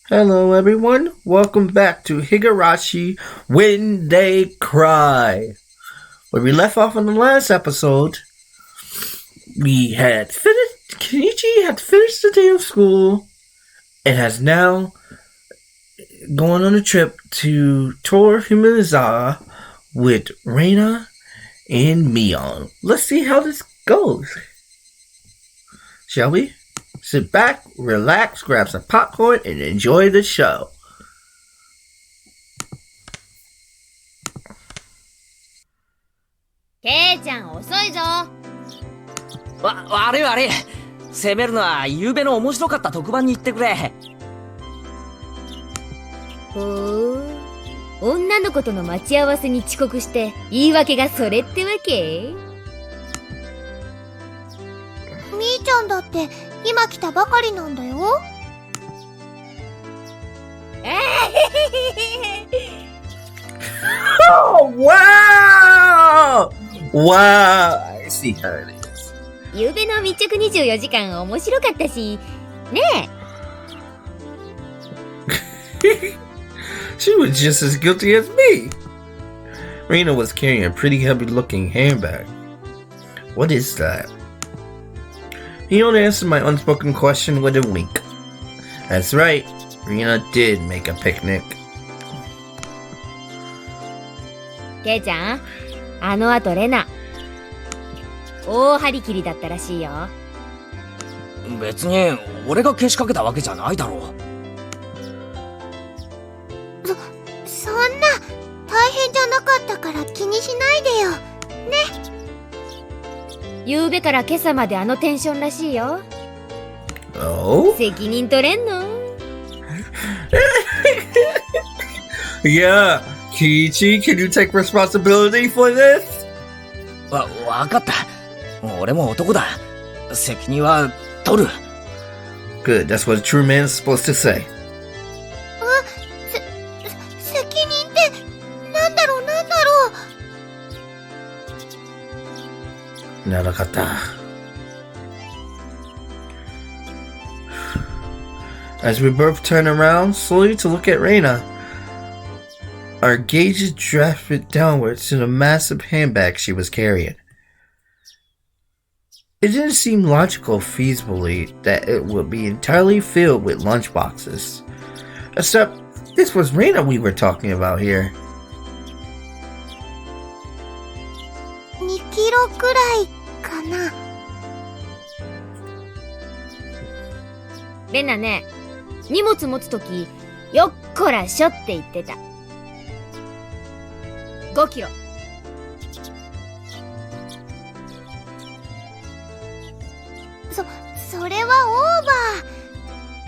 Hello, everyone. Welcome back to Higurashi When They Cry. Where we left off on the last episode, we had finished. Keiichi had finished the day of school and has now gone on a trip to tour Hinamizawa with Rena and Mion. Let's see how this goes. Shall we? Sit back, relax, grab some popcorn, and enjoy the show. Kei-chan, 遅いぞ。悪い悪い。責めるのは昨べの面白かった特番に言ってくれ。ほー。女の子との待ち合わせに遅刻して言い訳がそれってわけ？みーちゃんだって今来たばかりなんだよ。Oh, wow! Wow! I see how it is. ゆうべの密着24時間面白かったし、ねえ。She was just as guilty as me. Rena was carrying a pretty heavy-looking handbag. What is that? He only answered my unspoken question with a wink. That's right, Rena did make a picnic. ケイちゃん、あの後レナ、大張り切りだったらしいよ。別に俺がけしかけたわけじゃないだろう。そんな大変じゃなかったから気にしないでよ。ね。ゆうべから今朝まであのテンションらしいよ。Oh? 責任取れんの？Yeah, Keiichi, can you take responsibility for this? わかった。俺も男だ。責任は取る。Good, that's what a true man is supposed to say. 責任ってなんだろう。なかった。As we both turn around slowly to look at Rena, our gauges drifted downwards to the massive handbag she was carrying. It didn't seem logical feasibly that it would be entirely filled with lunchboxes. Except, this was Rena we were talking about here. 2キロくらいかな。レナね、荷物持つとき、よっこらしょって言ってた。5キロ。それはオーバ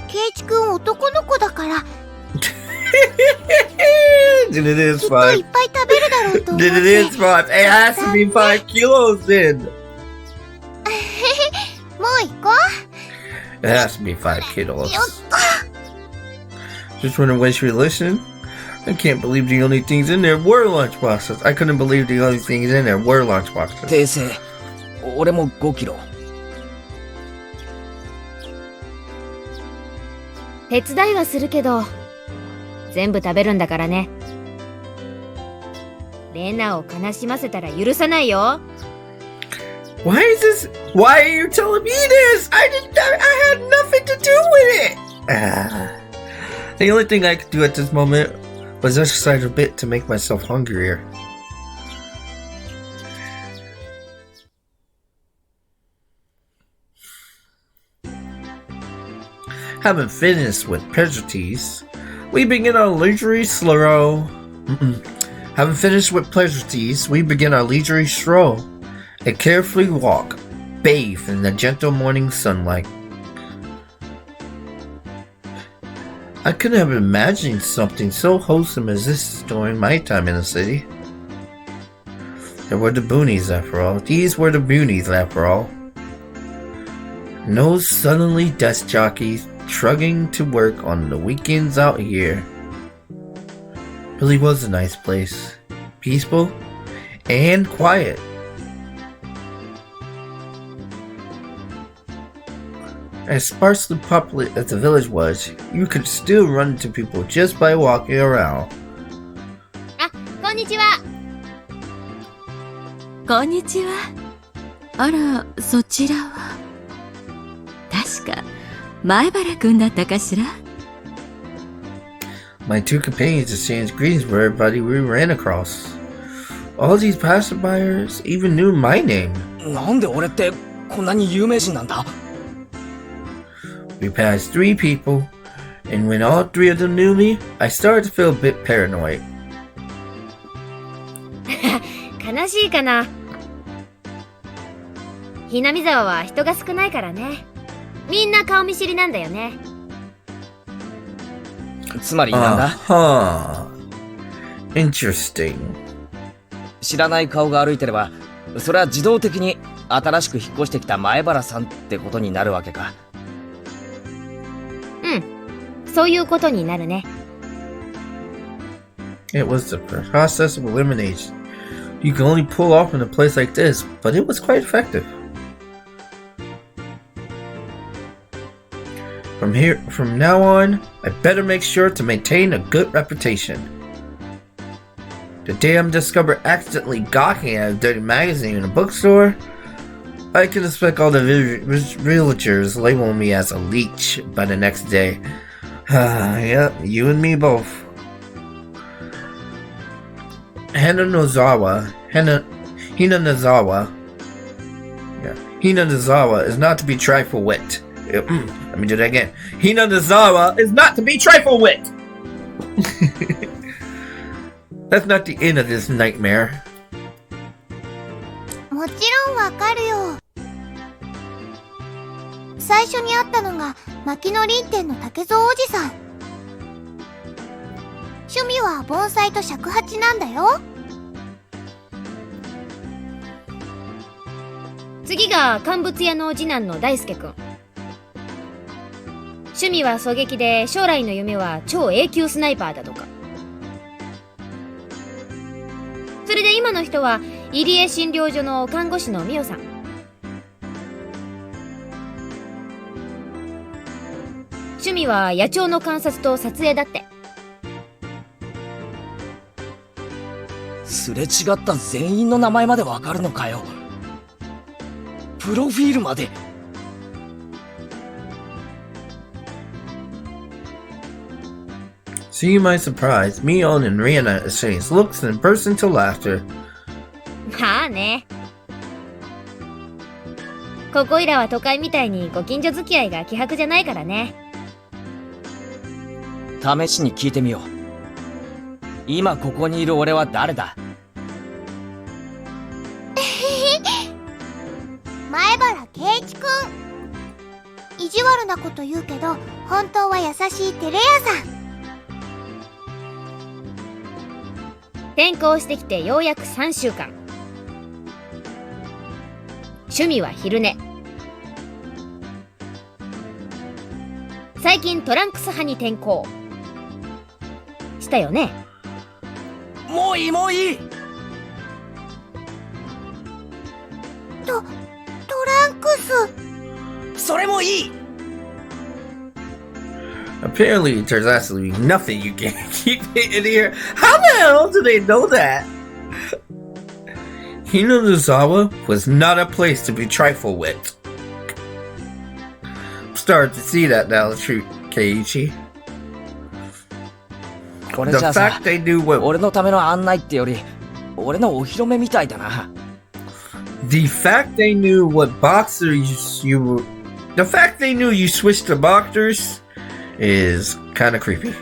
ー。ケイチ君男の子だから。Then it is きっと 5. いっぱい食べるだろうと思って。Then it is 5. It has to be 5 kilos then. もう行こう。 It has to be 5 kilos. よっと。 Just wondering when she was listening. I can't believe the only things in there were lunchboxes. I couldn't believe the only things in there were lunchboxes. 訂正。俺も5キロ。手伝いはするけど、全部食べるんだからね。レナを悲しませたら許さないよ。Why are you telling me this? I had nothing to do with it. The only thing I could do at this moment was exercise a bit to make myself hungrier. Having finished with pleasantries, we begin our leisurely stroll. Having finished with pleasantries, we begin our leisurely stroll. A carefree walk, bathed in the gentle morning sunlight. I couldn't have imagined something so wholesome as this during my time in the city. There were the boonies after all. These were the boonies after all. No suddenly desk jockeys trudging to work on the weekends out here. Really was a nice place. Peaceful and quiet. As sparsely populated as the village was, you could still run into people just by walking around. あ、こんにちは。こんにちは。あら、そちらは。確か、前原くんだったかしら。My two companions exchanged greetings with everybody we ran across. All these passerbyers even knew my name. なんで俺ってこんなに有名人なんだ？ We passed 3 people, and when all 3 of them knew me, I started to feel a bit paranoid. 悲しいかな。ひなみ沢は人が少ないからね。みんな顔見知りなんだよね。つまりなんだ？ Interesting. 知らない顔が歩いてれば、それは自動的に新しく引っ越してきた前原さんってことになるわけか。うん、そういうことになるね。It was the process of elimination. You can only pull off in a place like this, but it was quite effective. From now on, I better make sure to maintain a good reputation. The day I'm discovered accidentally gawking at a dirty magazine in a bookstore, I can expect all the villagers labeling me as a leech by the next day. Yep, you and me both. Hinamizawa is not to be trifled with. Let me do that again. Hinamizawa is not to be trifled with. That's not the end of this nightmare. もちろんわかるよ。最初に会ったのが牧野林店の竹蔵おじさん。趣味は盆栽と尺八なんだよ。次が乾物屋の次男の大輔くん。趣味は狙撃で、将来の夢は超 A 級スナイパーだとか。それで今の人は入江診療所の看護師のミオさん。趣味は野鳥の観察と撮影だって。すれ違った全員の名前までわかるのかよ。プロフィールまで。See my surprise, Mion and Rena exchanged looks and burst into laughter. まあね。ここいらは都会みたいにご近所付き合いが希薄じゃないからね。試しに聞いてみよう。今ここにいる俺は誰だ？前原圭一くん。意地悪なこと言うけど、本当は優しいテレ屋さん。転校してきてようやく3週間。趣味は昼寝。最近トランクス派に転向したよね。もういいもういい。トランクス。それもいい。Apparently, there's absolutely nothing you can keep in here. How the hell do they know that? Hinamizawa was not a place to be trifled with. I'm starting to see that now, Keiichi. これ The じゃあさ、 fact they knew what 俺のための案内ってより、俺のお披露目みたいだな。the fact they knew what boxers you were. The fact they knew you switched to boxers is kind of creepy.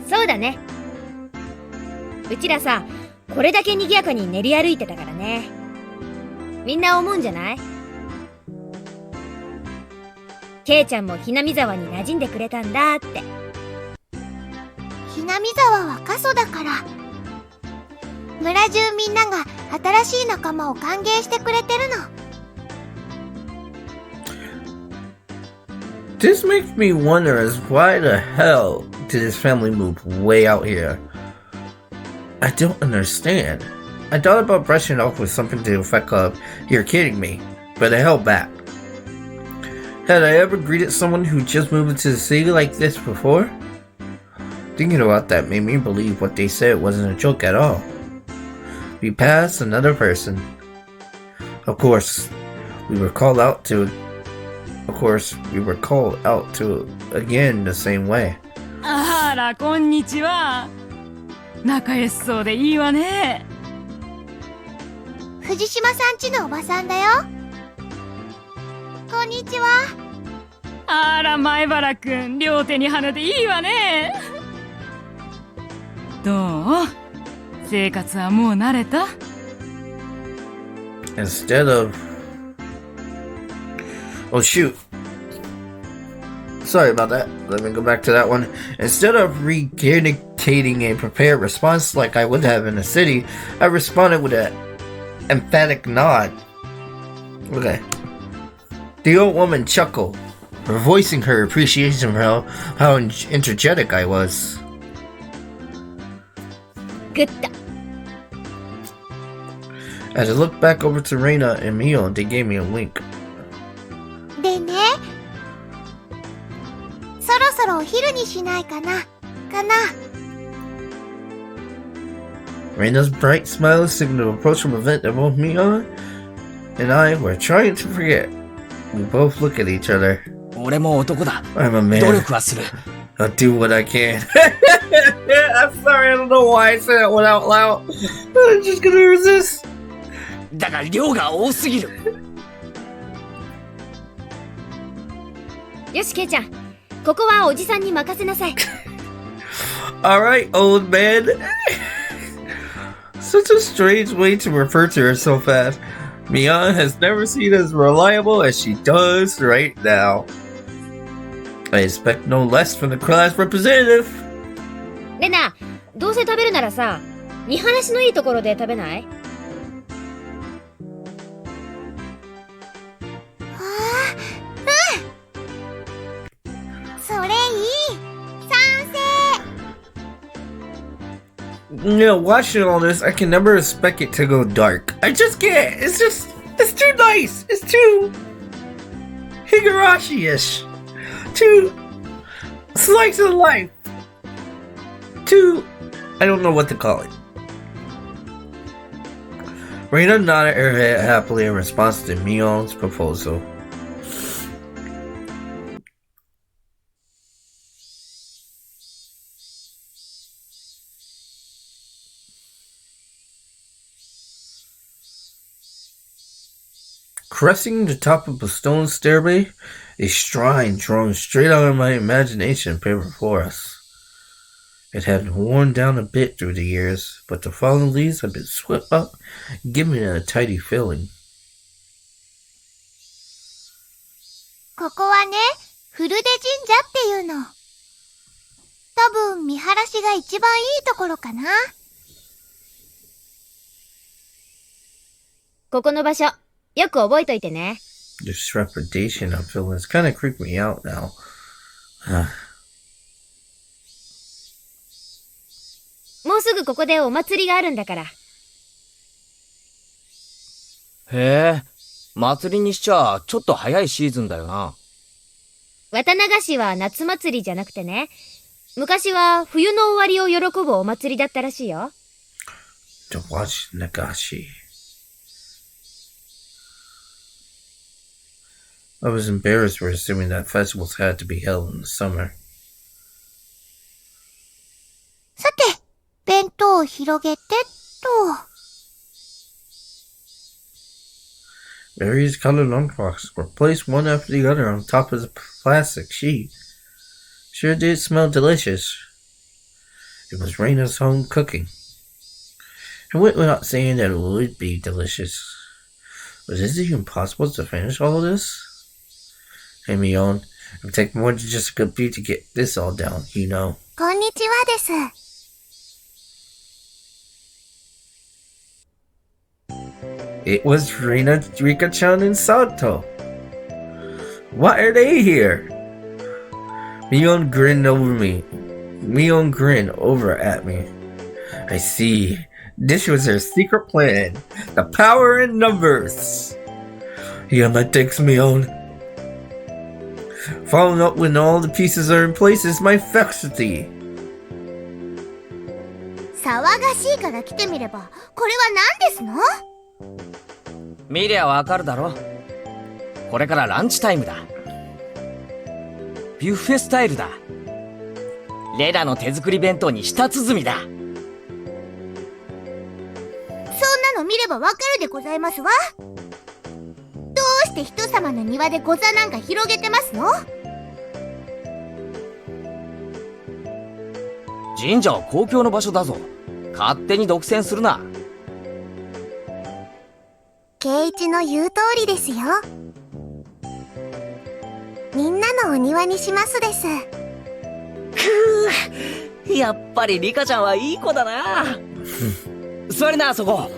そうだね。うちらさ、これだけ賑やかに練り歩いてたからね。みんな思うんじゃない？ケイちゃんもひなみ沢に馴染んでくれたんだって。ひなみ沢は過疎だから。村中みんなが新しい仲間を歓迎してくれてるの。This makes me wonder as why the hell did his family move way out here? I don't understand. I thought about brushing it off with something to the effect of, "You're kidding me," but I held back. Had I ever greeted someone who just moved into the city like this before? Thinking about that made me believe what they said wasn't a joke at all. We passed another person. Of course, we were called out to again the same way. あら、こんにちは。仲良しそうでいいわね。藤島さんちのおばさんだよ。こんにちは。あら、前原くん、両手に花でいいわね。どう？生活はもう慣れた？ Instead of... Oh shoot. Sorry about that. Let me go back to that one. Instead of regurgitating a prepared response like I would have in a city, I responded with an emphatic nod. Okay. The old woman chuckled, voicing her appreciation for how energetic I was. グッド。 As I looked back over to Rena and Mion, they gave me a wink. でね、そろそろお昼にしないかな。Rena's bright smile signaled an approachable event that both Mion and I were trying to forget. We both look at each other. 俺も男だ。 I'm a man. 努力はする。 I'll do what I can. I'm sorry, I don't know why I said that one out loud. I'm just gonna resist. だが量が多すぎる。よし、ケイちゃん。ここはおじさんに任せなさい。Alright, old man. Such a strange way to refer to herself as. Mion has never seemed as reliable as she does right now. I expect no less from the class representative. レナ、どうせ食べるならさ、見晴らしのいいところで食べない？それいい。賛 You know, watching all this, I can never expect it to go dark. I just can't. It's too nice. It's too Higurashi-ish. Too slice of life. Too, I don't know what to call it. Rena nodded her head happily in response to Mion's proposal. Cresting the top of a stone stairway, a shrine drawn straight out of my imagination appeared before us. It had worn down a bit through the years, but the fallen leaves had been swept up, giving it a tidy feeling. ここはね、古出神社っていうの。多分見晴らしが一番いいところかな。ここの場所、よく覚えといてね。This reputation I'm feeling is kind of creeping me out now. もうすぐここでお祭りがあるんだから。へえ、祭りにしちゃちょっと早いシーズンだよな。綿流しは夏祭りじゃなくてね、昔は冬の終わりを喜ぶお祭りだったらしいよ。To watch Nagashi. I was embarrassed for assuming that festivals had to be held in the summer. さて、弁当を広げてっと。Various colored lunchboxes were placed one after the other on top of the plastic sheet. Sure did smell delicious. It was Rena's home cooking. It went without saying that it would be delicious. But is it even possible to finish all of this? Hey, Mion, it would take more than just a good beat to get this all down, you know. こんにちはです。It was Rena, Rika-chan, and Sato. Why are they here? Mion grinned over at me. I see. This was their secret plan. The power in numbers. Yama takes me on. Following up when all the pieces are in place is my faculty. 騒がしいから来てみれば、これは何ですの？見りゃわかるだろ。これからランチタイムだ。ビュッフェスタイルだ。レナの手作り弁当に舌鼓だ。そんなの見ればわかるでございますわ。どうして人様の庭でご座なんか広げてますの？神社は公共の場所だぞ。勝手に独占するな。圭一の言う通りですよ。みんなのお庭にしますです。やっぱりリカちゃんはいい子だな。座りな、あそこ。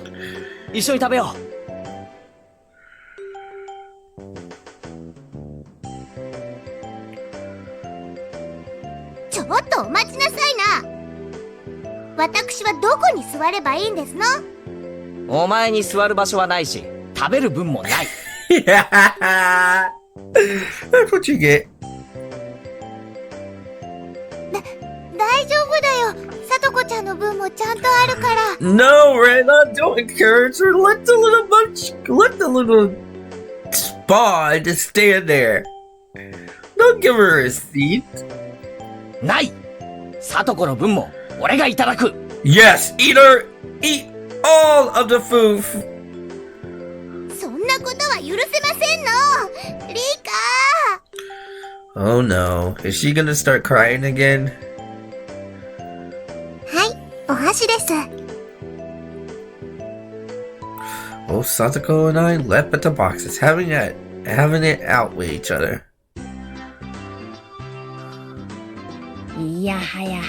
一緒に食べよう。ちょっとお待ちなさいな。私はどこに座ればいいんですの？お前に座る場所はないし、食べる分もない。Yeah, that's what you get. 大丈夫だよ。さとこちゃんの分もちゃんとあるから。No, Rena, don't encourage her. Let the little spawn just stand there. Don't give her a seat. ない。サトコの分も俺がいただく。Yes, eat all of the food. そんなことは許せませんの。リカ。Oh no, is she gonna start crying again? はい、お箸です。Both Satoko and I leapt at the boxes, having it out with each other. いやはや、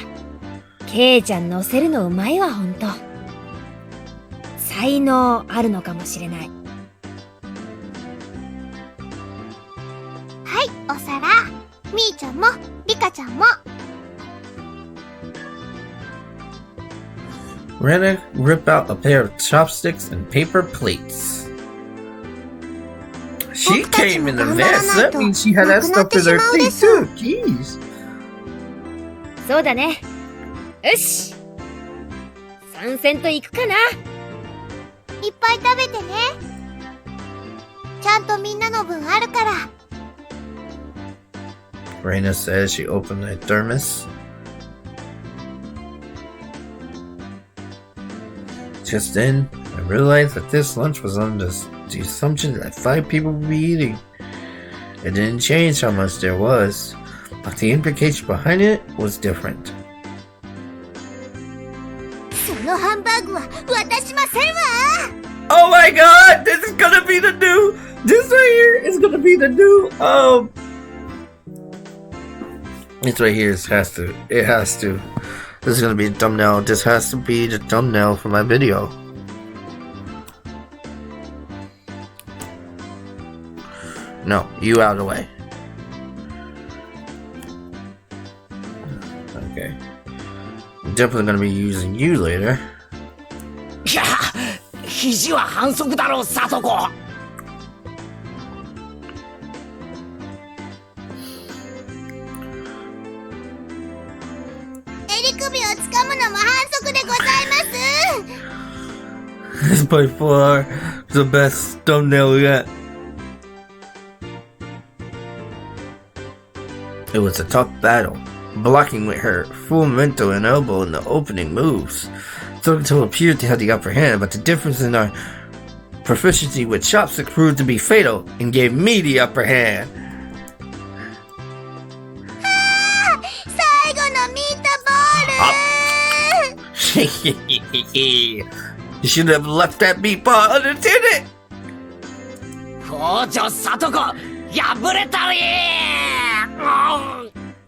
ケイちゃん乗せるのうまいわ、ほんと。才能あるのかもしれない。はい、お皿。みーちゃんも、リカちゃんも。Rena ripped out a pair of chopsticks and paper plates. She came in a mess. That means she had that stuff in her feet too. Jeez. そうだね。よし、参戦と行くかな。いっぱい食べてね。ちゃんとみんなの分あるから。Rena says she opened the thermos. Just then, I realized that this lunch was on the assumption that 5 people would be eating. It didn't change how much there was, but the implication behind it was different. そのハンバーグは渡しませんわ。 Oh my god! This is gonna be the new... This right here is gonna be the new... This right here has to... It has to... This is gonna be the thumbnail. This has to be the thumbnail for my video. No, you out of the way. Okay. I'm definitely gonna be using you later. いや、肘は反則だろう、サトコ。襟首をつかむのも反則でございます。 It's by far the best thumbnail yet. It was a tough battle, blocking with her full mental and elbow in the opening moves. Soto appeared to have the upper hand, but the difference in our proficiency with chopsticks proved to be fatal and gave me the upper hand. 最後のミートボール。 You should have left that meatball unattended. 校長サトコ、破れたり。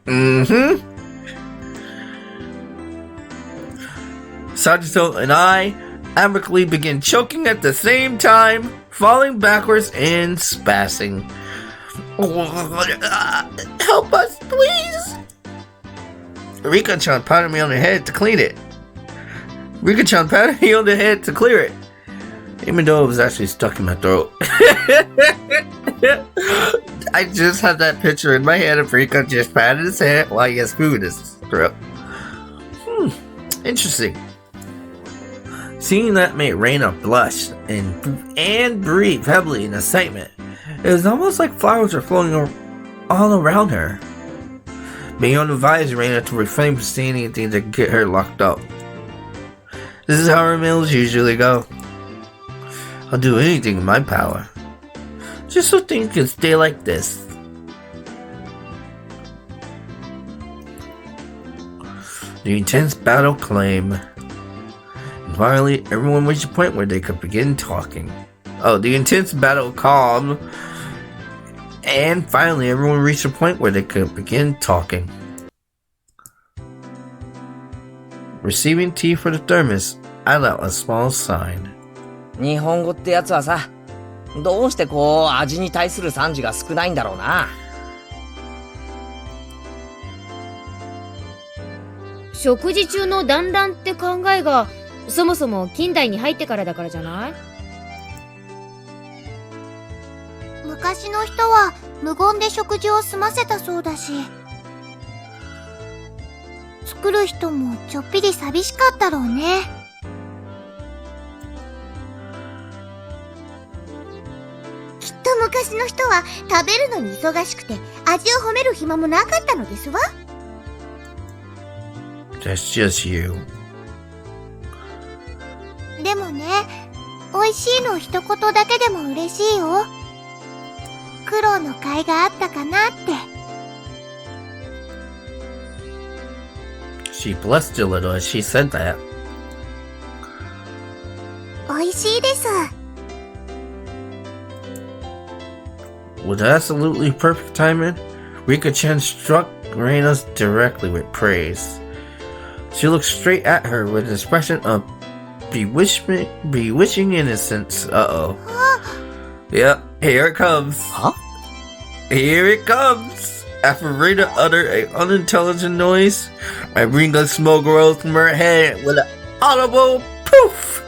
Mm-hmm. Sato and I amicably begin choking at the same time, falling backwards and spazzing. Help us, please! Rika-chan patted me on the head to clean it. Rika-chan patted me on the head to clear it, even though it was actually stuck in my throat. I just had that picture in my head of Rika just patting his head while he has food in his throat. Interesting. Seeing that made Rena blush and breathe heavily in excitement. It was almost like flowers were flowing all around her. Mion advised Rena to refrain from saying anything that could get her locked up. This is how our meals usually go. I'll do anything in my power, just so things can stay like this. The intense battle came. And finally, everyone reached a point where they could begin talking. The intense battle calmed. And finally, everyone reached a point where they could begin talking. Receiving tea for the thermos, I let out a small sign. 日本語ってやつはさ、どうしてこう味に対する賛辞が少ないんだろうな。食事中の団らんって考えがそもそも近代に入ってからだからじゃない？昔の人は無言で食事を済ませたそうだし、作る人もちょっぴり寂しかったろうね。きっと昔の人は食べるのに忙しくて味を褒める暇もなかったのですわ。That's just you. でもね、美味しいの一言だけでも嬉しいよ。苦労の甲斐があったかなって。She blushed a little as she said that. 美味しいです。With absolutely perfect timing, Rika-chan struck Rena directly with praise. She looked straight at her with an expression of bewitching innocence. Yep, here it comes. Huh? Here it comes. After Rena uttered an unintelligent noise, my ring of smoke rose from her head with an audible poof.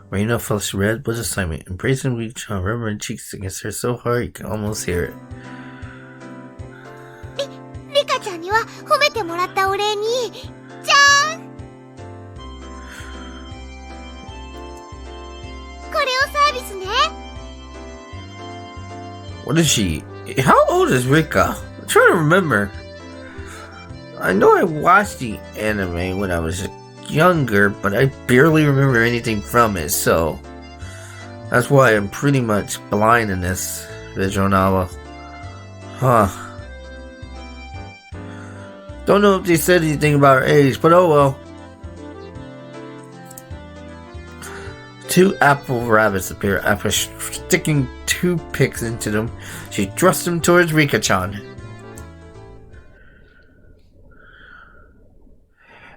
Rena flushed red with excitement, embracing Rika-chan, rubbing her cheeks against her so hard you can almost hear it. リカちゃんには褒めてもらったお礼に、じゃーん！これをサービスね。What is she? How old is Rika? I'm trying to remember. I know I watched the anime when I was younger, but I barely remember anything from it, so that's why I'm pretty much blind in this visual novel. Huh. Don't know if they said anything about her age, but oh well. Two apple rabbits appear. After sticking two picks into them, she thrust them towards Rika-chan.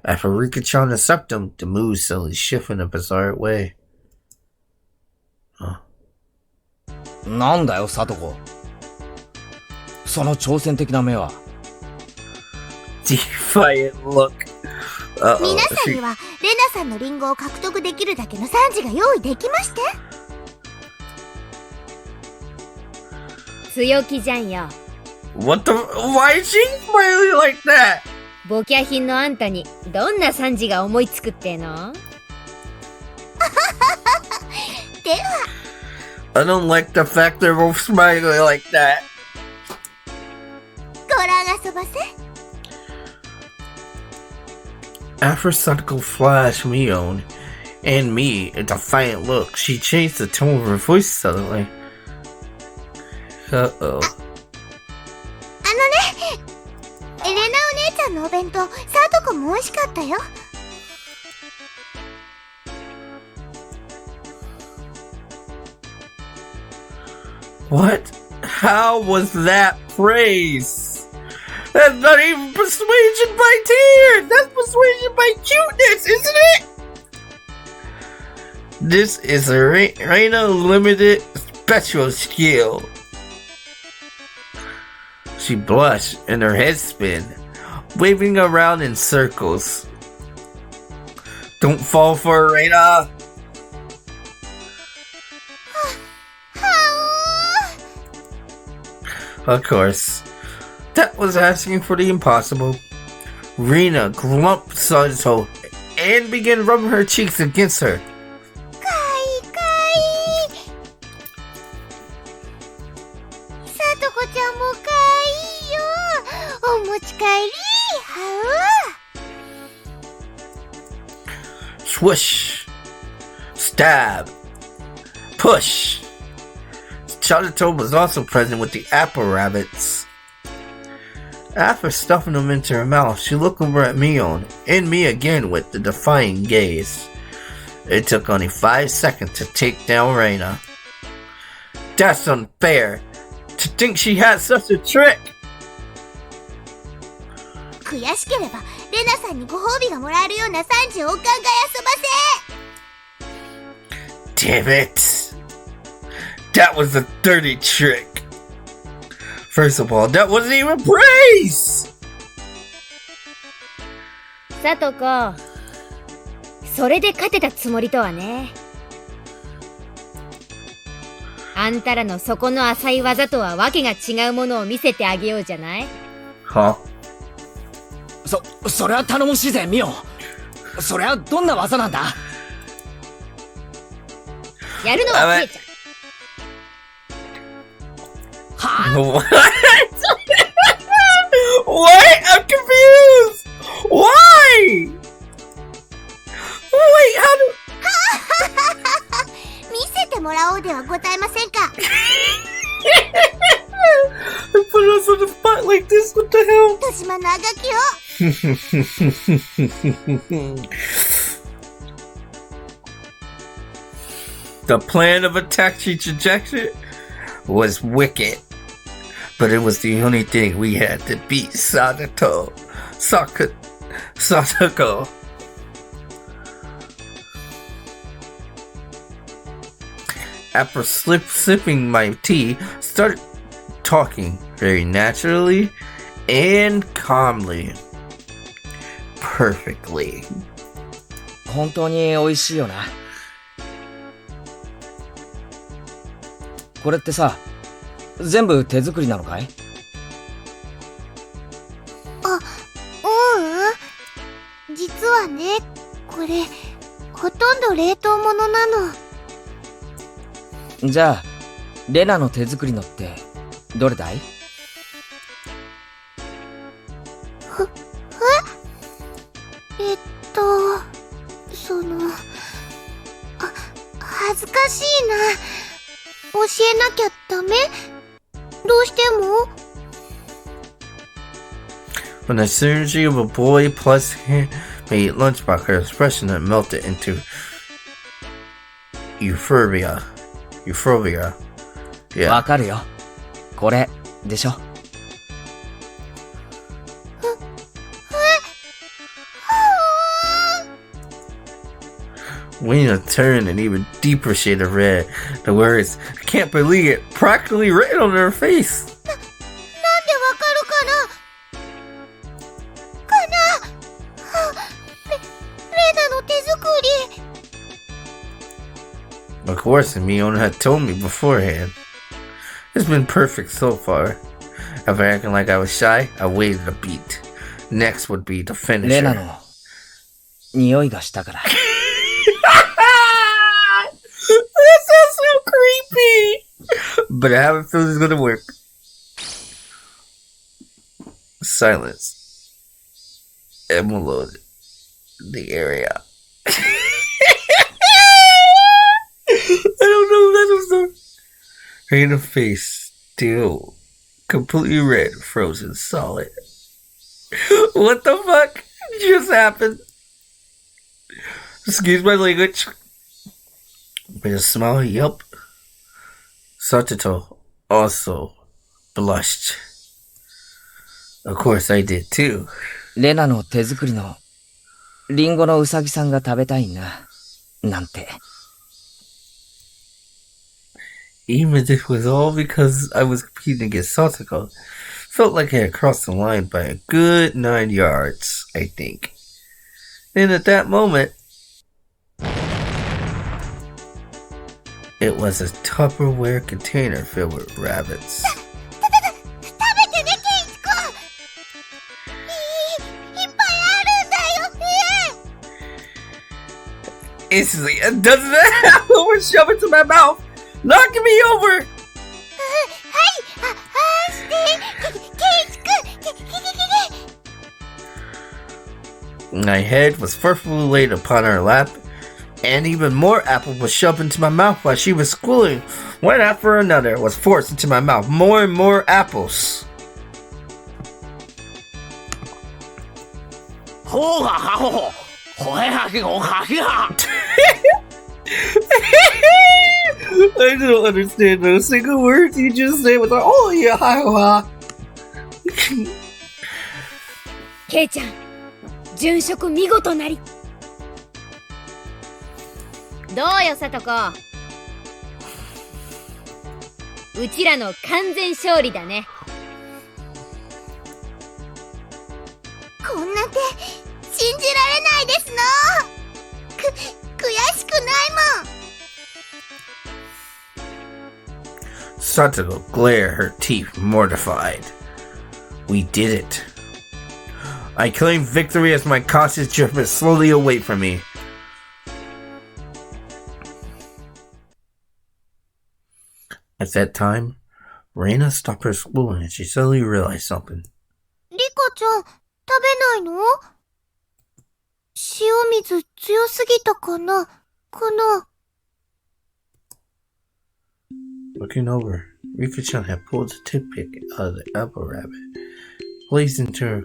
After Rika-chan sucked them, the mood slowly shifted in a bizarre way. Huh? なんだよ、サトコ。その挑戦的な目は。Defiant look. 皆さんにはレナさんのリンゴを獲得できるだけの賛辞が用意できまして。強気じゃんよ。What the? Why is she smiling like that? ボキャ品のあんたにどんな賛辞が思いつくっての？では I don't like the fact they're both smiling like that. ご覧あそばせ。After Sadako flashed Mion and me a defiant look, she changed the tone of her voice suddenly. Uh-oh. レナお姉ちゃんのお弁当、サトコも美味しかったよ。What? How was that praise? That's not even persuasion by tears! That's persuasion by cuteness, isn't it? This is a Rena limited special skill. She blushed and her head spin, waving around in circles. Don't fall for her, Rena! Of course. That was asking for the impossible. Rena glumped Sato and began rubbing her cheeks against her. Swoosh, stab, push. Sato was also present with the apple rabbits. After stuffing them into her mouth, she looked over at Mion and me again with the defying gaze. It took only 5 seconds to take down Rena. That's unfair. To think she had such a trick. 悔しければレナさんにご褒美がもらえるような30億巻が遊ばせ Damn it. That was a dirty trick. First of all, that wasn't even praise. さとこ、それで勝てたつもりとはね。あんたらの底の浅い技とはわけが違うものを見せてあげようじゃない。は？それは頼もしいぜ、ミオン。それはどんな技なんだ？やるのはケイちゃん。What? What? I'm confused. Why? Wait, how do? 見せてもらおうではございませんか Put us on the spot like this. What the hell? 豊島のあがきを The plan of attack she suggested was wicked, but it was the only thing we had to beat Satoko. After sipping my tea, started talking very naturally and calmly. Perfectly. 本当に美味しいよな。これってさ、全部手作りなのかい？実はね、これほとんど冷凍物なの。じゃあ、レナの手作りのってどれだい？恥ずかしいな。教えなきゃダメ？どうしても？ When the synergy of a boy plus him made Lunchbox, her expression that melted into euphoria. Yeah. わかるよ。これでしょ。Wena turned an even deeper shade of red. The words, I can't believe it, practically written on her face. なんでわかるかな？レナの手作り。 Of course, Mion had told me beforehand. It's been perfect so far. After acting like I was shy, I waited a beat. Next would be the レナ finisher. の匂いがしたから。That sounds so creepy! But I have a feeling it's gonna work. Silence. Emerald. The area. I don't know if that was the... Her face still completely red, frozen solid. What the fuck just happened? Excuse my language. With a small yelp, Sato also blushed. Of course I did too. レナの手作りのリンゴのウサギさんが食べたいな、なんて。Even if it was all because I was competing against Satoko, felt like I had crossed the line by a good 9 yards, I think. And at that moment, it was a Tupperware container filled with rabbits. 食べてね、ケイチ君。いっぱいあるんだよ。Instantly, a dozen apples were shoved into my mouth, knocking me over. はい、ケイチ君。My head was forcefully laid upon her lap, and even more apple was shoved into my mouth while she was squealing. One after another was forced into my mouth. More and more apples. ほうがはほほ、ほへはきごはきは。I don't understand those single words you just said with oh yeah, ha. ケイちゃん、殉職見事なり。どうよ、さとこ。うちらの完全勝利だね。こんな手、信じられないですの。悔しくないもん。Satoko glared, her teeth mortified. We did it. I claimed victory as my conscience drifted slowly away from me. At that time, Rena stopped her schooling and she suddenly realized something. リカちゃん、食べないの？塩水強すぎたかな？かな？ Looking over, Rika-chan had pulled the toothpick out of the apple rabbit, placed it into her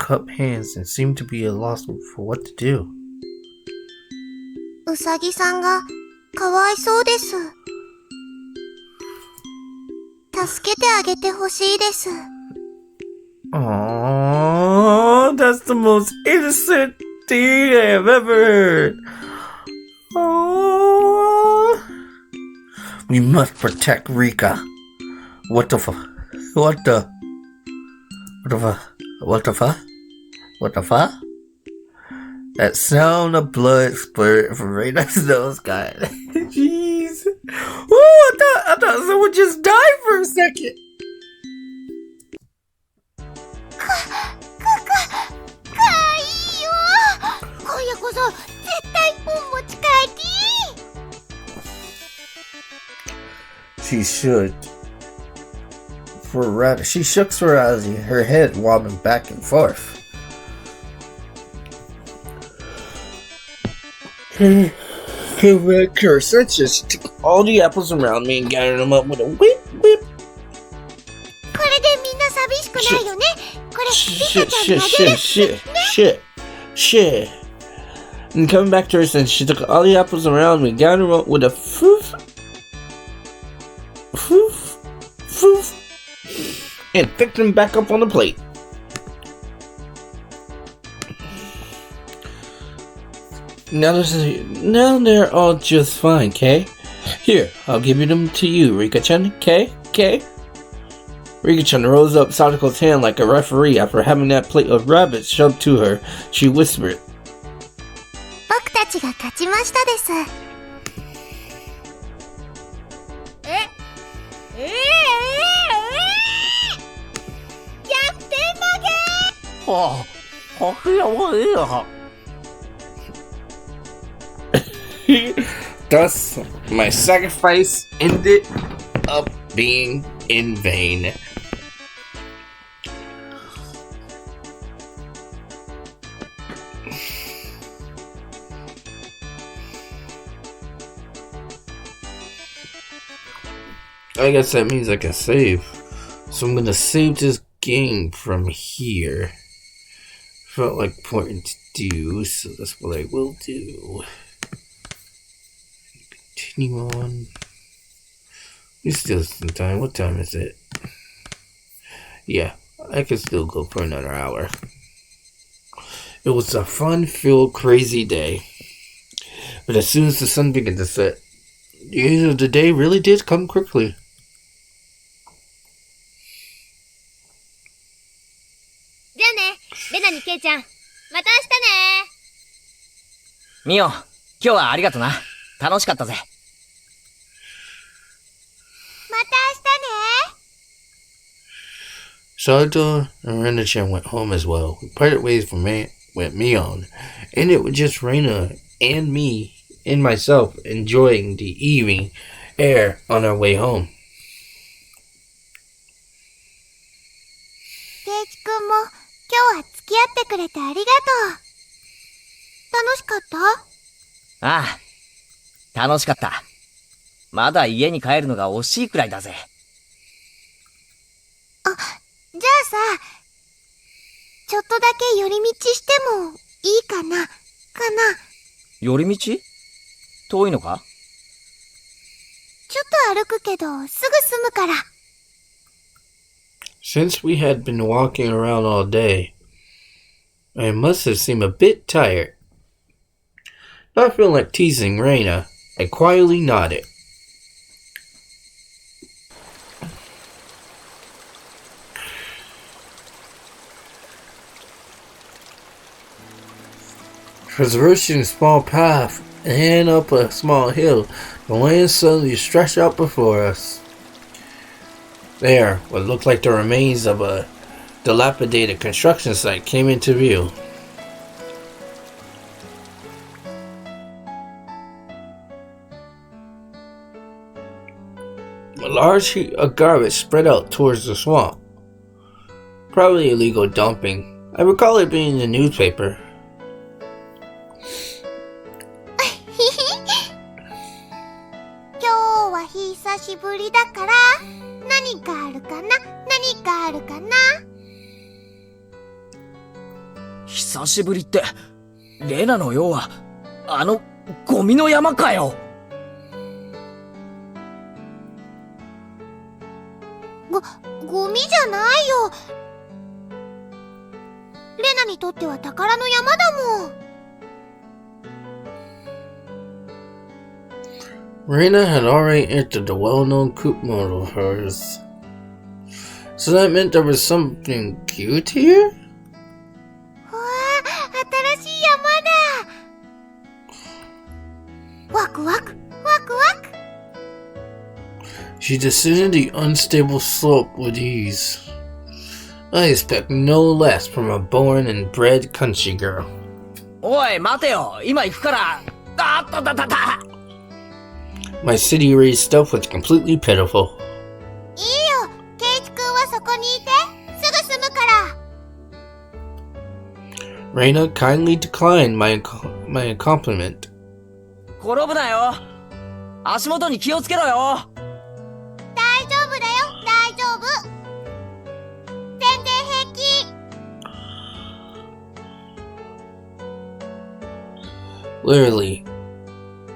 cupped hands, and seemed to be at a loss for what to do. うさぎさんがかわいそうです。助けてあげてほしいです。Aww, that's the most innocent thing I have ever heard. Aww. We must protect Rika. What the fuck? That sound of blood spurted from Rena's nose, God. Jeez. Ooh, I thought someone just died for a second. かわいいよ。今夜こそ絶対本持ち帰り。She should. She shook Sarazi, her head wobbling back and forth. Came back to her senses. She took all the apples around me and gathered them up with a whip. これでみんな寂しくないよね。これ、リカちゃんにあげる。Shit. And coming back to her senses, she took all the apples around me and gathered them up with a foof, and picked them back up on the plate. Now they're all just fine, Kei. Here, I'll give them to you, Rika-chan. Kei? Rika-chan rose up Satoko's hand like a referee after having that plate of rabbits shoved to her. She whispered, 僕たちが勝ちましたです。逆転負け。Thus, my sacrifice ended up being in vain. I guess that means I can save. So I'm gonna save this game from here. Felt like important to do, so that's what I will do. Continue on. We still have some time. What time is it? Yeah, I could still go for another hour. It was a fun-filled, crazy day. But as soon as the sun began to set, the end of the day really did come quickly. じゃあね、レナにケイちゃん。また明日ね。ミオン、今日はありがとな。楽しかったぜ。また明日ね。 Sada and Rena-chan went home as well. We parted ways with Mion, and it was just Rena and me and myself enjoying the evening air on our way home. ケイチくんも今日は付き合ってくれてありがとう。楽しかった？ああ、楽しかった。まだ家に帰るのが惜しいくらいだぜ。じゃあさ、ちょっとだけ寄り道してもいいかな？寄り道？遠いのか？ちょっと歩くけどすぐ済むから。 Since we had been walking around all day, I must have seemed a bit tired. Not feeling like teasing Rena, I quietly nodded. Traversing a small path and up a small hill, the land suddenly stretched out before us. There, what looked like the remains of a dilapidated construction site came into view. A large heap of garbage spread out towards the swamp. Probably illegal dumping. I recall it being in the newspaper. 今日は久しぶりだから何かあるかな？何かあるかな？久しぶりって、レナのようは、あの、ゴミの山かよ。ゴミじゃないよ。レナにとっては宝の山だもん。 Rena had already entered the well-known coupe model of hers. So that meant there was something cute here? わあ、新しい山だ。ワクワク、ワクワク。 She descended the unstable slope with ease. I expect no less from a born and bred country girl. おい、待てよ。今行くから。あったたたた。 My city-raised stuff was completely pitiful. いいよ、ケイチくんはそこにいて。すぐ済むから。 Rena kindly declined my compliment. 転ぶなよ。足元に気をつけろよ。大丈夫だよ、大丈夫。全然平気。 Literally,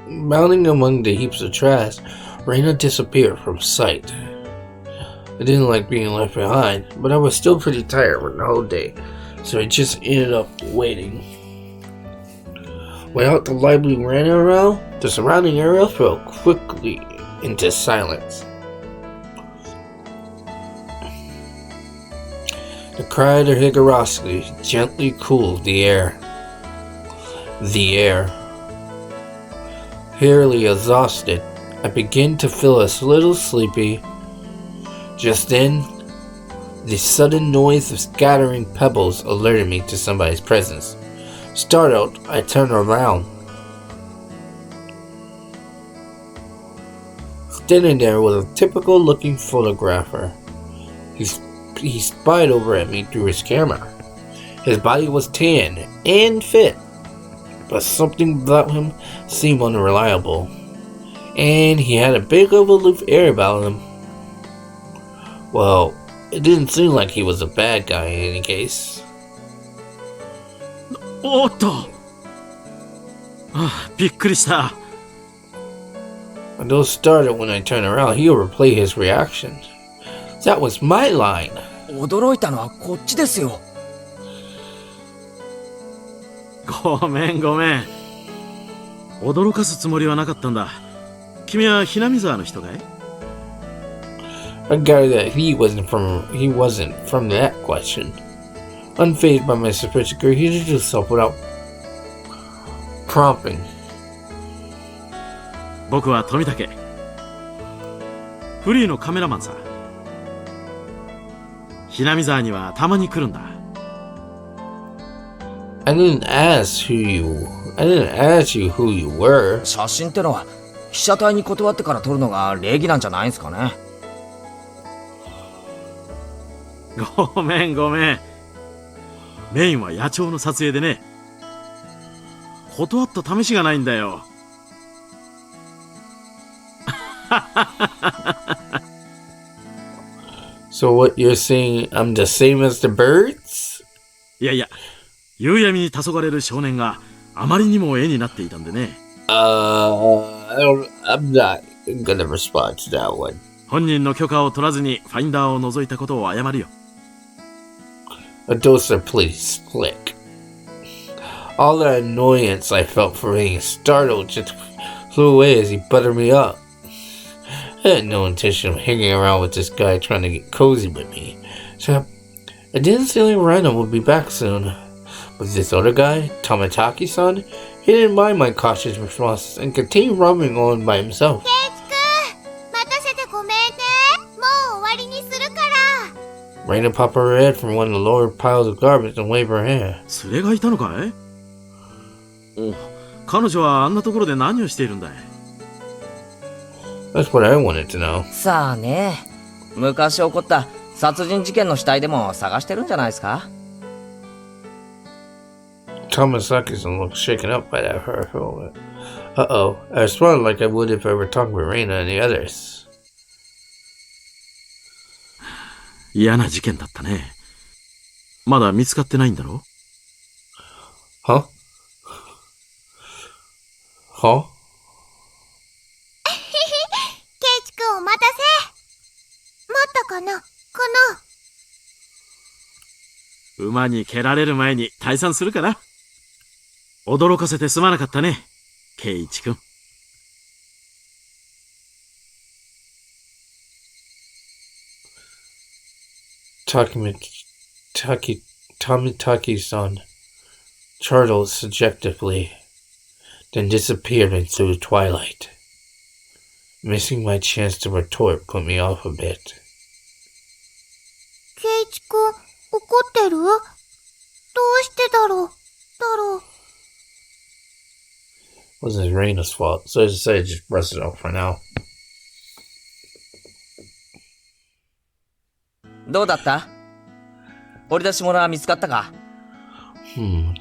mounting among the heaps of trash, Rena disappeared from sight. I didn't like being left behind, but I was still pretty tired from the whole day, so I just ended up waiting. Without the lively Rena around, the surrounding area fell quickly into silence. The cry of Higurashi gently cooled the air. Fairly exhausted, I began to feel a little sleepy. Just then, the sudden noise of scattering pebbles alerted me to somebody's presence. Startled, I turned around. Standing there was a typical-looking photographer. He spied over at me through his camera. His body was tan and fit, but something about him seemed unreliable, and he had a bit of aloof air about him. Well, it didn't seem like he was a bad guy in any case. おっと、びっくりした。 When those started when I turned around, he would replay his reaction. That was my line. 驚いたのはこっちですよ。ごめん。驚かすつもりはなかったんだ。君はひなみ沢の人かい？ I gathered that he wasn't from that question. Unfazed by my suspicion, he introduced himself without prompting. 僕は富武。フリーのカメラマンさ。ひなみ沢にはたまに来るんだ。I didn't ask you who you were. 写真ってのは被写体に断ってから撮るのが礼儀なんじゃないんすかね。ごめん。メインは野鳥の撮影でね。断った試しがないんだよ。So what you're saying, I'm the same as the birds? いや、夕闇に黄昏る少年があまりにも絵になっていたんでね。I'm not gonna respond to that one. 本人の許可を取らずにファインダーを覗いたことを謝るよ。Adosa, please, click. All the annoyance I felt for being startled just flew away as he buttered me up. I had no intention of hanging around with this guy trying to get cozy with me. So I didn't see like Rena would be back soon. But this other guy, Tomitaki-san, he didn't mind my cautious responses and continued rubbing on by himself. ケイチくん、待たせてごめんね。もう終わりにするから。Rena popped her head from one of the lower piles of garbage and waved her hand. 連れがいたのかい？お、彼女はあんなところで何をしているんだい？ That's what I wanted to know. さあね。昔起こった殺人事件の死体でも探してるんじゃないですか？ Tomisaki-san looked shaken up by that for a moment. Uh-oh. I responded like I would if I were talking with Rena and the others. 嫌な事件だったね。まだ見つかってないんだろ？ Huh? ケイチくんお待たせ。もっとこの馬に蹴られる前に退散するかな。驚かせてすまなかったね、ケイイチ君。Tomitaki-san chortled subjectively, then disappeared into the twilight. Missing my chance to retort put me off a bit. ケイチくん怒ってる？どうしてだろう Wasn't Reina's fault, so I decided to just brush it off for now. どうだった？掘り出し物は見つかったか？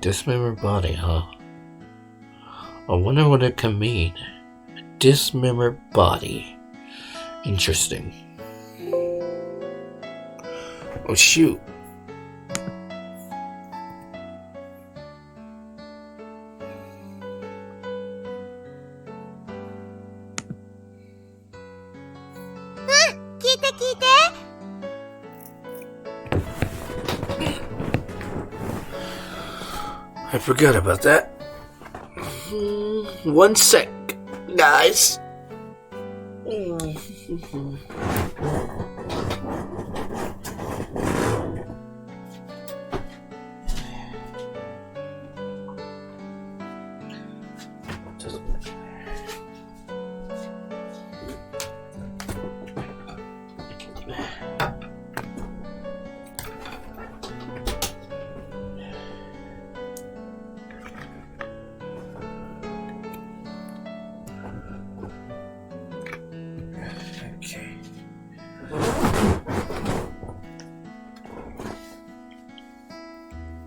Dismembered body, huh? I wonder what it can mean. A dismembered body. Interesting. Oh shoot. I forgot about that. 1 sec, guys.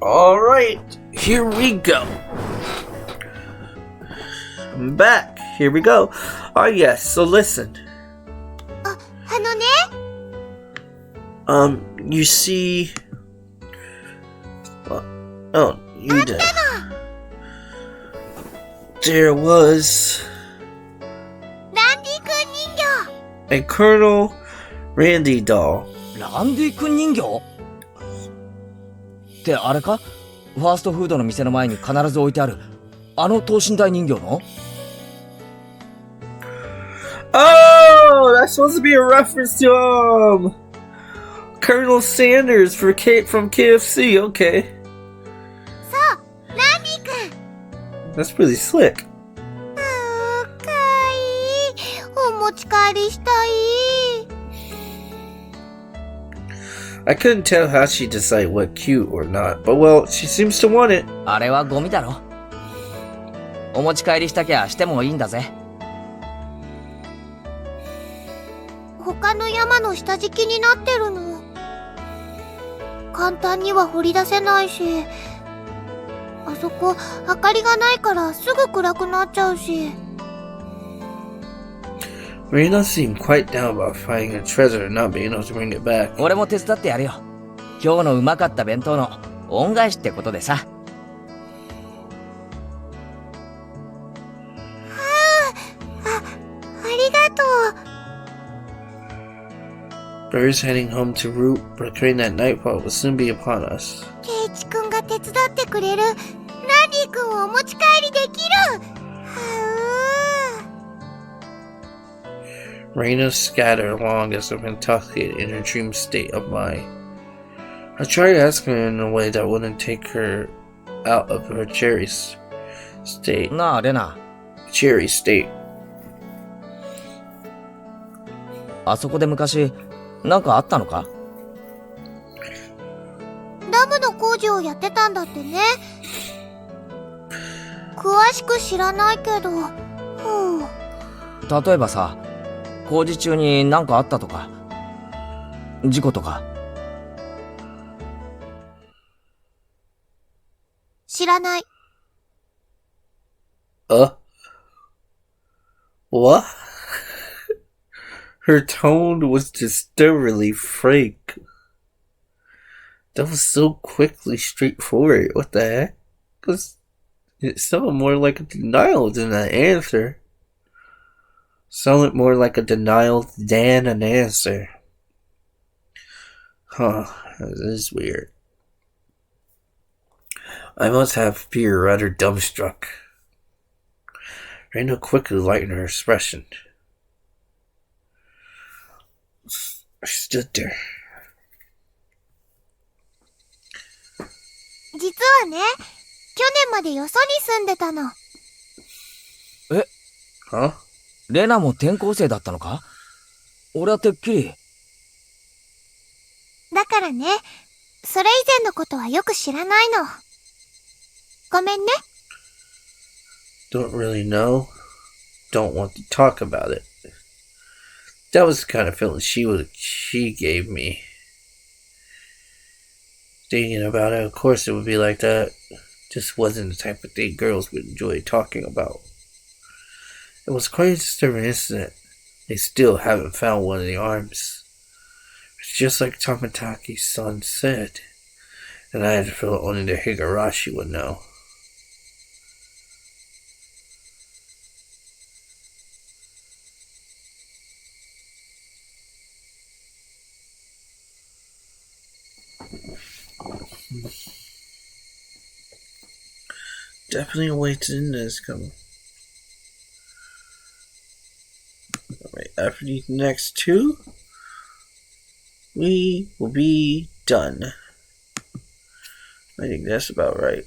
Alright, here we go. I'm back. Here we go. Alright, yes, so listen. あのね。You see... Oh, you did. There was... ランディ君人形。 a Colonel Randy doll. ランディ君人形？ってあれか？ファーストフードの店の前に必ず置いてある、あの等身大人形の？ Oh, that's supposed to be a reference to Colonel Sanders from KFC. Okay, そうランディ君。 that's really slick. かわいい。お持ち帰りしたい。 I couldn't tell how she decided what cute or not, but well, she seems to want it. あれはゴミだろ。お持ち帰りしたきゃしてもいいんだぜ。他の山の下敷きになってるの。簡単には掘り出せないし、あそこ明かりがないからすぐ暗くなっちゃうし。 Rena seemed quite down about finding a treasure and not being able to bring it back. 俺も手伝ってやるよ。今日のうまかった弁当の恩返しってことでさ。ありがとう。 Birds heading home to root, proclaiming that nightfall will soon be upon us. ケイチくんが手伝ってくれる。ランディくんをお持ち帰りできる。Rena scattered along as if intoxicated in her dream state of mind. I tried asking her in a way that wouldn't take her out of her cherry state. なあ、レナ。 Cherry state. あそこで昔、なんかあったのか？ダムの工事をやってたんだってね。詳しく知らないけど。例えばさ、工事中になんかあったとか、事故とか。知らない。 What? Her tone was disturbingly frank. That was so quickly straightforward. What the heck? Because it sounded more like a denial than an answer. Sounded more like a denial than an answer. Huh, that is weird. I must have appeared rather dumbstruck. Rena quickly lightened her expression. I stood there. 実はね、去年までよそに住んでたの。え？ Huh? レナも転校生だったのか？俺はてっきり。だからね、それ以前のことはよく知らないの。ごめんね。 Don't really know. Don't want to talk about it. That was the kind of feeling she gave me. Thinking about it, of course it would be like that. Just wasn't the type of thing girls would enjoy talking about. It was quite a disturbing incident. They still haven't found one of the arms. It's just like Tamataki's son said. And I had to feel only the Higurashi would know. Definitely a way to end this coming. Alright, after these next two, we will be done. I think that's about right.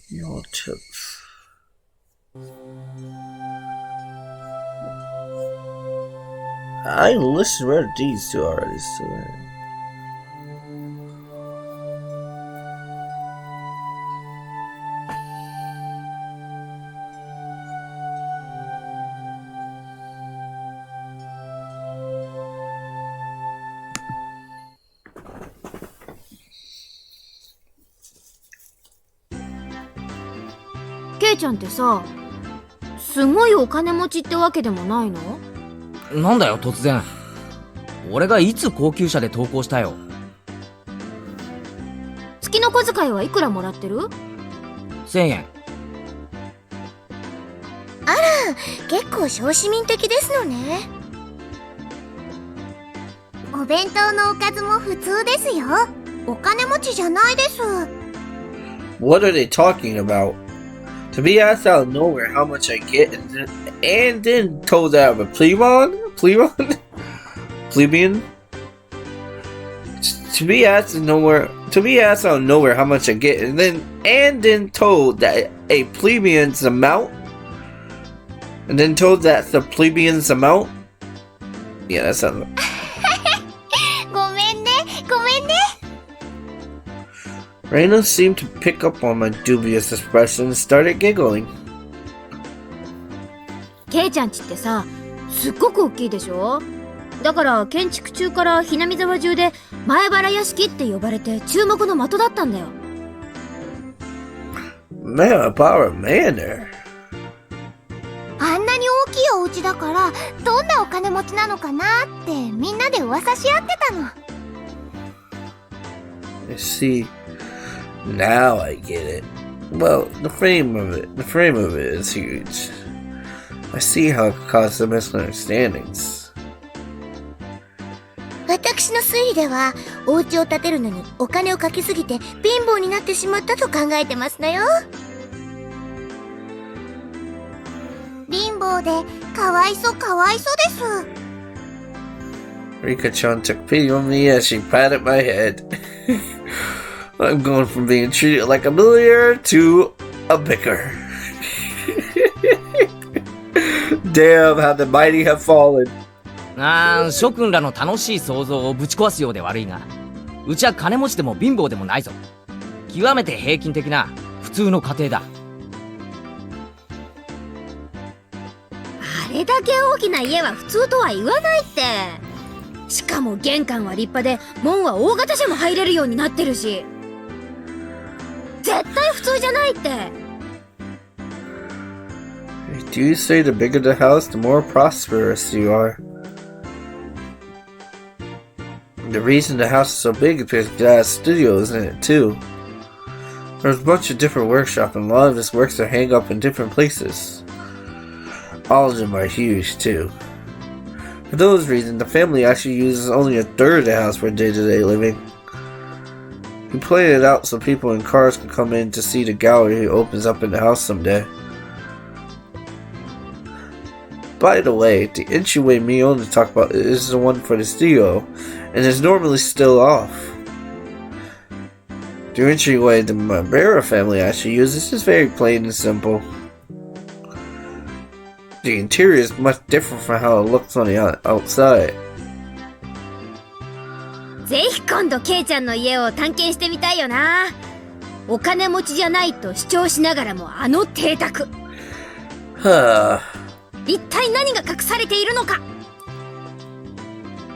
Your tips. I listened to these two already, so.ケイちゃんってさ、すごいお金持ちってわけでもないの？なんだよ突然。俺がいつ高級車で登校したよ。月の小遣いはいくらもらってる1000円。あら、結構小市民的ですのね。お弁当のおかずも普通ですよ。お金持ちじゃないです。What are they talking about? To be asked out of nowhere how much I get and then told that I'm a plebeian? Plebeian? To be asked out of nowhere how much I get and then told that a plebeian's amount? And then told that's the plebeian's amount? Yeah, that sounds... ごめんね、ごめんね。Rena seemed to pick up on my dubious expression and started giggling. ケイちゃんちってさ、すっごく大きいでしょ？だから建築中から南沢中で前原屋敷って呼ばれて注目の的だったんだよ。Man, power manor. あんなに大きいお家だから、どんなお金持ちなのかなってみんなで噂し合ってたの。I see. Now I get it. Well, the frame of it is huge. I see how it caused some misunderstandings. 私の推理では、お家を建てるのにお金をかけすぎて貧乏になってしまったと考えてますのよ。貧乏でかわいそうです。Rika-chan took pity on me as she patted my head. I'm going from being treated like a millionaire to a bicker. Damn, how the mighty have fallen. 諸君らの楽しい想像をぶち壊すようで悪いが、うちは金持ちでも貧乏でもないぞ。極めて平均的な普通の家庭だ。あれだけ大きな家は普通とは言わないって。しかも玄関は立派で、門は大型車も入れるようになってるし。絶対普通じゃないって。Do you say the bigger the house, the more prosperous you are? The reason the house is so big is because it has studios in it too. There's a bunch of different workshops and a lot of his works are hang up in different places. All of them are huge too. For those reasons, the family actually uses only a third of the house for day-to-day living. He planned it out so people in cars can come in to see the gallery that opens up in the house someday. By the way, the ensue Mion to talk about is the one for the studio, and is normally still off. The ensue the Mabera family actually uses is very plain and simple. The interior is much different from how it looks on the outside. ぜひ今度ケイちゃんの家を探検してみたいよな。お金持ちじゃないと主張しながらもあの邸宅。一体何が隠されているのか。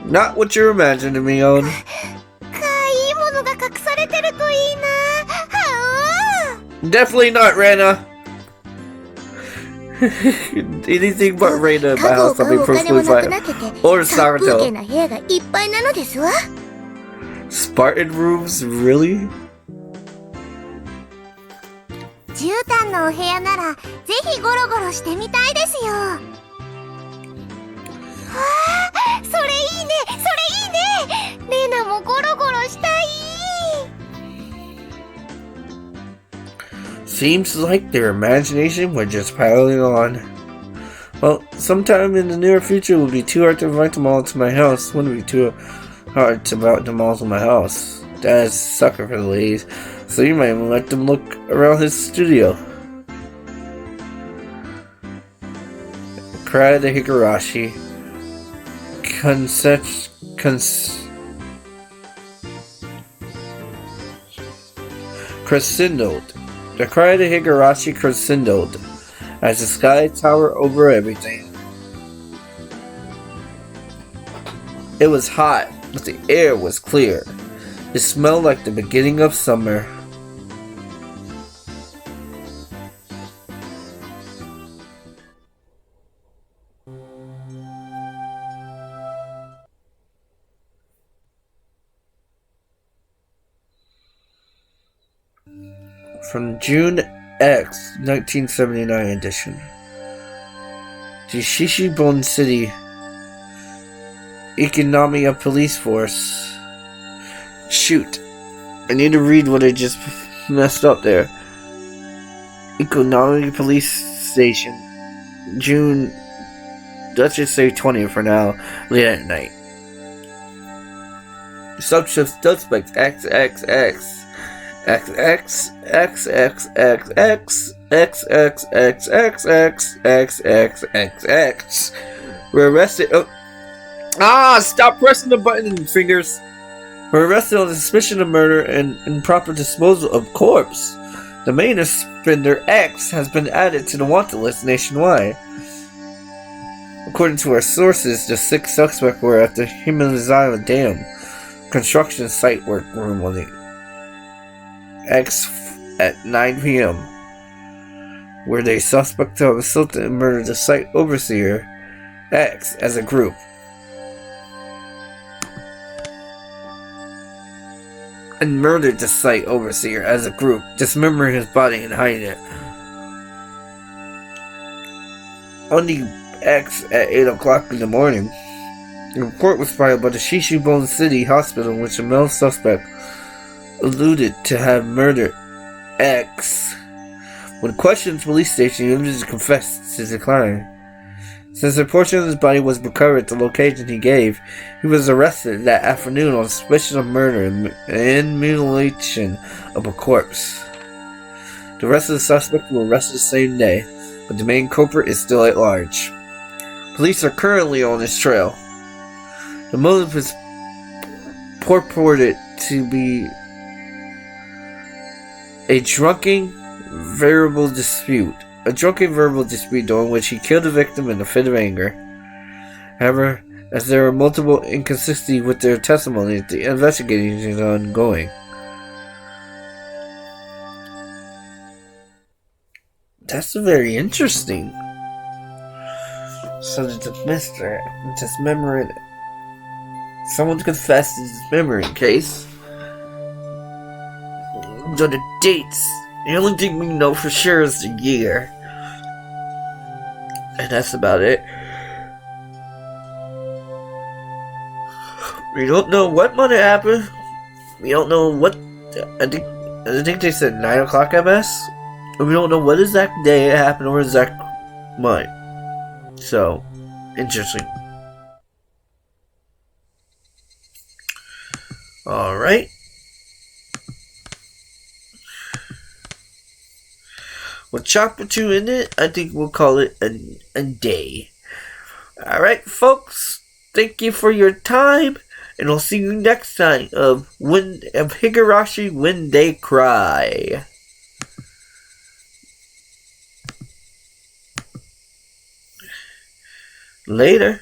Not what you're imagining, Mion. かいいものが隠されてるといいな。Definitely not Rena. Anything but Rena in my house, I'll be perfectly fine. Or Naruto. Spartan rooms, really? 絨毯のお部屋ならぜひゴロゴロしてみたいですよ。わあ、それいいね、それいいね。レナもゴロゴロしたい。Seems like their imagination was just piling on. Well, sometime in the near future it will be too hard to invite them all to my house. Wouldn't be too hard to invite them all to my house. Dad's a sucker for the ladies, so you might even let them look around his studio. Cried the Higurashi. Crescendoed. The cry of the Higurashi crescendoed as the sky towered over everything. It was hot, but the air was clear. It smelled like the beginning of summer. From June X 1979 edition. The Shishibon City Ikonamiya Police Force. Shoot. I need to read what I just messed up there. Ikonamiya Police Station. June, let's just say 20th for now, late at night. Suspect XXX. XXXXXXXXXXXXXXXXXX were arrested. Stop pressing the button, fingers. Were arrested on suspicion of murder and improper disposal of corpse. The main offender X has been added to the wanted list nationwide. According to our sources, the 6 suspects were at the Hinamizawa Dam construction site work room on the X at 9 p.m. where they suspect to have assaulted and murdered the site overseer X as a group. And murdered the site overseer as a group, dismembering his body and hiding it. On the X at 8 o'clock in the morning, the report was filed by the Shishibon City Hospital in which a male suspect alluded to have murdered X. When questioned at the police station, he immediately confessed his decline. Since a portion of his body was recovered at the location he gave, he was arrested that afternoon on suspicion of murder and mutilation of a corpse. The rest of the suspects were arrested the same day, but the main culprit is still at large. Police are currently on his trail. The motive is purported to be a drunken verbal dispute during which he killed the victim in a fit of anger. However, as there are multiple inconsistencies with their testimony, the investigation is ongoing. That's very interesting. So the dismembering. Someone confessed to dismembering case. So the dates. The only thing we know for sure is the year. And that's about it. We don't know what month it happened. We don't know what. I think they said 9 o'clock MS. And we don't know what exact day it happened or exact month. So, interesting. Alright. With chapter 2 in it, I think we'll call it a day. Alright, folks. Thank you for your time. And I'll see you next time of Higurashi When They Cry. Later.